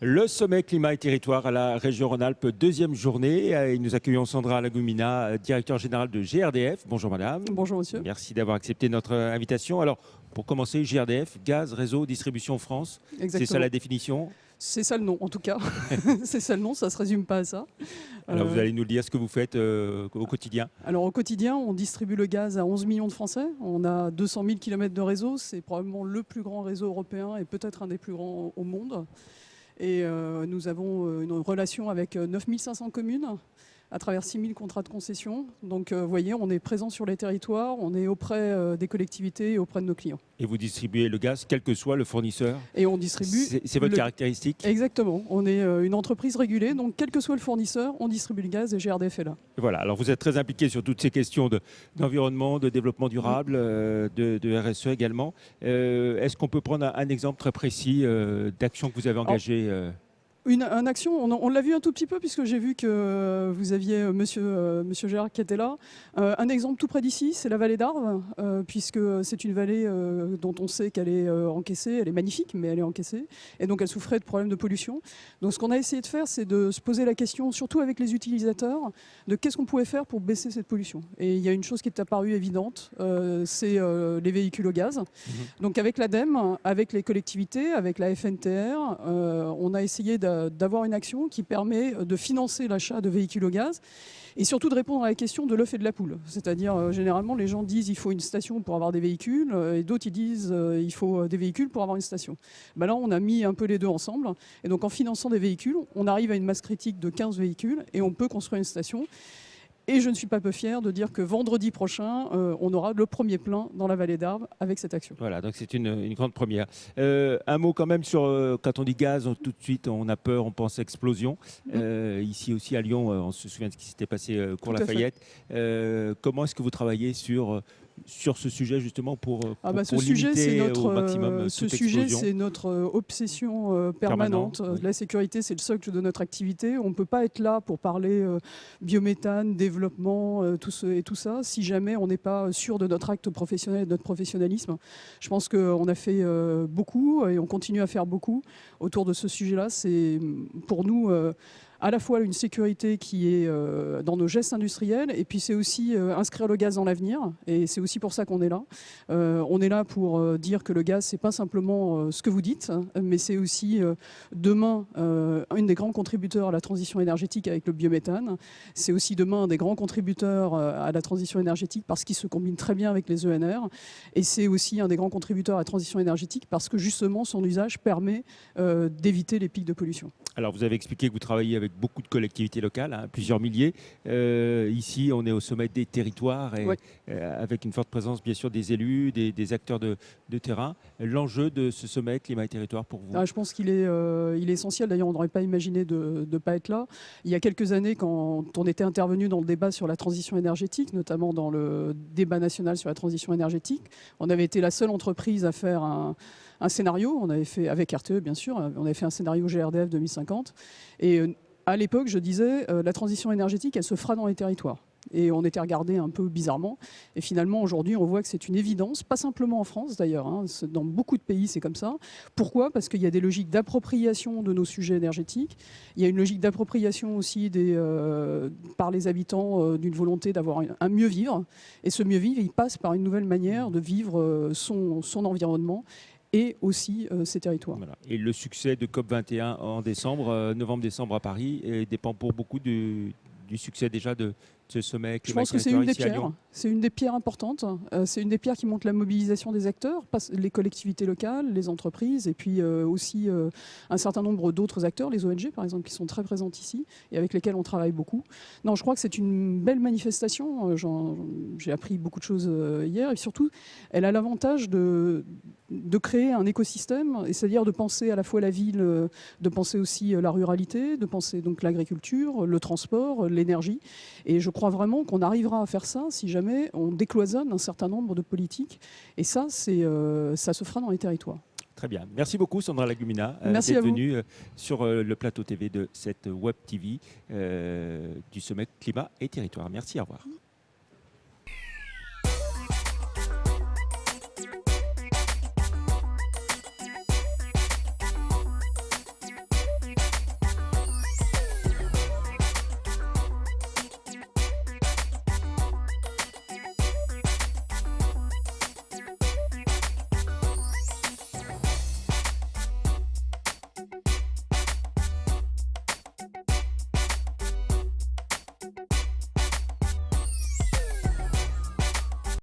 Le sommet climat et territoire à la région Rhône-Alpes, deuxième journée. Et nous accueillons Sandra Lagumina, directeur général de GRDF. Bonjour madame. Bonjour monsieur. Merci d'avoir accepté notre invitation. Alors, pour commencer, GRDF, Gaz, Réseau, Distribution France. Exactement. C'est ça la définition? C'est ça le nom en tout cas. C'est ça le nom, ça ne se résume pas à ça. Alors vous allez nous le dire ce que vous faites au quotidien. Alors au quotidien, on distribue le gaz à 11 millions de Français. On a 200 000 km de réseau. C'est probablement le plus grand réseau européen et peut-être un des plus grands au monde. Et nous avons une relation avec 9 500 communes à travers 6 000 contrats de concession. Donc vous voyez, on est présent sur les territoires, on est auprès des collectivités et auprès de nos clients. Et vous distribuez le gaz, quel que soit le fournisseur? Et on distribue... C'est votre caractéristique? Exactement. On est une entreprise régulée, donc quel que soit le fournisseur, on distribue le gaz et GRDF est là. Voilà, alors vous êtes très impliqué sur toutes ces questions d'environnement, de développement durable, de RSE également. Est-ce qu'on peut prendre un exemple très précis d'action que vous avez engagée? Une action, on l'a vu un tout petit peu puisque j'ai vu que vous aviez monsieur Gérard qui était là. Un exemple tout près d'ici, c'est la vallée d'Arves, puisque c'est une vallée dont on sait qu'elle est encaissée, elle est magnifique, mais elle est encaissée, et donc elle souffrait de problèmes de pollution. Donc ce qu'on a essayé de faire, c'est de se poser la question, surtout avec les utilisateurs, de qu'est-ce qu'on pouvait faire pour baisser cette pollution. Et il y a une chose qui est apparue évidente, c'est les véhicules au gaz. Donc avec l'ADEME, avec les collectivités, avec la FNTR, on a essayé d'avoir une action qui permet de financer l'achat de véhicules au gaz et surtout de répondre à la question de l'œuf et de la poule. C'est-à-dire, généralement, les gens disent il faut une station pour avoir des véhicules et d'autres ils disent il faut des véhicules pour avoir une station. Ben là, on a mis un peu les deux ensemble et donc en finançant des véhicules, on arrive à une masse critique de 15 véhicules et on peut construire une station. Et je ne suis pas peu fier de dire que vendredi prochain, on aura le premier plein dans la vallée d'Arves avec cette action. Voilà, donc c'est une grande première. Un mot quand même sur, quand on dit gaz, tout de suite on a peur, on pense explosion. Ici aussi à Lyon, on se souvient de ce qui s'était passé cours Lafayette. Comment est-ce que vous travaillez sur ce sujet justement pour limiter au maximum ce sujet, c'est notre obsession permanente. Oui. La sécurité, c'est le socle de notre activité. On ne peut pas être là pour parler biométhane, développement, tout ça, si jamais on n'est pas sûr de notre acte professionnel, de notre professionnalisme. Je pense qu'on a fait beaucoup et on continue à faire beaucoup autour de ce sujet-là. C'est pour nous... à la fois une sécurité qui est dans nos gestes industriels et puis c'est aussi inscrire le gaz dans l'avenir et c'est aussi pour ça qu'on est là. On est là pour dire que le gaz, c'est pas simplement ce que vous dites, mais c'est aussi demain un des grands contributeurs à la transition énergétique avec le biométhane. C'est aussi demain un des grands contributeurs à la transition énergétique parce qu'il se combine très bien avec les ENR et c'est aussi un des grands contributeurs à la transition énergétique parce que justement son usage permet d'éviter les pics de pollution. Alors vous avez expliqué que vous travaillez avec beaucoup de collectivités locales, hein, plusieurs milliers. Ici, on est au sommet des territoires et avec une forte présence, bien sûr, des élus, des acteurs de terrain. L'enjeu de ce sommet climat et territoire pour vous? Je pense qu'il est, il est essentiel. D'ailleurs, on n'aurait pas imaginé de ne pas être là. Il y a quelques années, quand on était intervenu dans le débat sur la transition énergétique, notamment dans le débat national sur la transition énergétique, on avait été la seule entreprise à faire un scénario. On avait fait, avec RTE bien sûr, on avait fait un scénario GRDF 2050. Et à l'époque, je disais, la transition énergétique, elle se fera dans les territoires. Et on était regardé un peu bizarrement. Et finalement, aujourd'hui, on voit que c'est une évidence, pas simplement en France d'ailleurs, hein, dans beaucoup de pays, c'est comme ça. Pourquoi? Parce qu'il y a des logiques d'appropriation de nos sujets énergétiques. Il y a une logique d'appropriation aussi par les habitants d'une volonté d'avoir un mieux vivre. Et ce mieux vivre, il passe par une nouvelle manière de vivre son environnement et aussi ces territoires. Voilà. Et le succès de COP21 en décembre, novembre-décembre à Paris, dépend pour beaucoup du succès déjà de ce sommet. Je pense que c'est une des pierres. C'est une des pierres importantes. C'est une des pierres qui montre la mobilisation des acteurs, les collectivités locales, les entreprises, et puis aussi un certain nombre d'autres acteurs, les ONG par exemple, qui sont très présentes ici et avec lesquels on travaille beaucoup. Non, je crois que c'est une belle manifestation. J'ai appris beaucoup de choses hier et surtout, elle a l'avantage de créer un écosystème, c'est-à-dire de penser à la fois la ville, de penser aussi la ruralité, de penser donc l'agriculture, le transport, l'énergie. Et je crois vraiment qu'on arrivera à faire ça si jamais on décloisonne un certain nombre de politiques. Et ça, ça se fera dans les territoires. Très bien. Merci beaucoup Sandra Lagumina d'être venue sur le plateau TV de cette Web TV du sommet climat et territoire. Merci, au revoir.